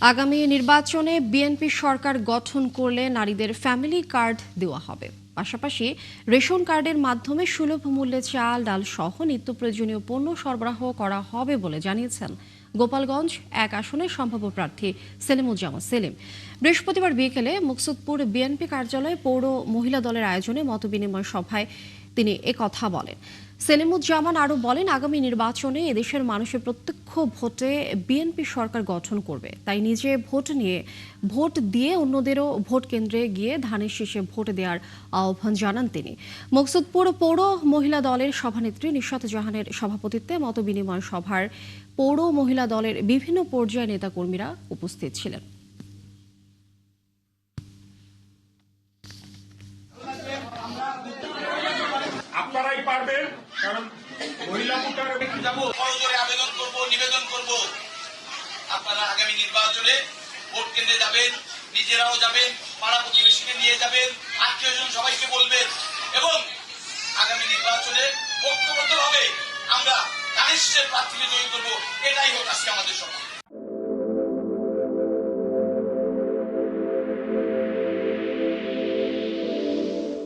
আগামী নির্বাচনে বিএনপি সরকার গঠন করলে নারীদের ফ্যামিলি কার্ড দেওয়া হবে। পাশাপাশি রেশন কার্ডের মাধ্যমে সুলভ মূল্যে চাল, ডাল সহ নিত্য প্রয়োজনীয় পণ্য সরবরাহ করা হবে বলে জানিয়েছেন গোপালগঞ্জ ১ আসনের সম্ভাব্য প্রার্থী সেলিমুজ্জামান সেলিম। বৃহস্পতিবার বিকেলে মুকসুদপুর বিএনপি কার্যালয়ে পৌর মহিলা দলের আয়োজনে মতবিনিময় সভায় তিনি একথা বলেন। সেলিমুজ্জামান আরও বলেন, আগামী নির্বাচনে এদেশের মানুষের প্রত্যক্ষ ভোটে বিএনপি সরকার গঠন করবে। তাই নিজে ভোট দিয়ে অন্যদেরও ভোট কেন্দ্রে গিয়ে ধানের শীষে ভোট দেওয়ার আহ্বান জানান তিনি। মুকসুদপুর পৌর মহিলা দলের সভানেত্রী নিশাত জাহানের সভাপতিত্বে মতবিনিময় সভার পৌর মহিলা দলের বিভিন্ন পর্যায়ের নেতাকর্মীরা উপস্থিত ছিলেন। আপনারাই পারবেন, কারণ মহিলা ভোটার যাব করে আবেদন করব, নিবেদন করব, আপনারা আগামী নির্বাচনে ভোট কেন্দ্রে যাবেন, নিজেরাও যাবেন, পাড়া প্রতিবেশীকে নিয়ে যাবেন, আত্মীয়স্বজন সবাইকে বলবেন এবং আগামী নির্বাচনে ঐক্যবদ্ধভাবে আমরা ধানের শীষের প্রার্থীকে জয়ী করবো। এটাই হোক আজকে আমাদের সভা।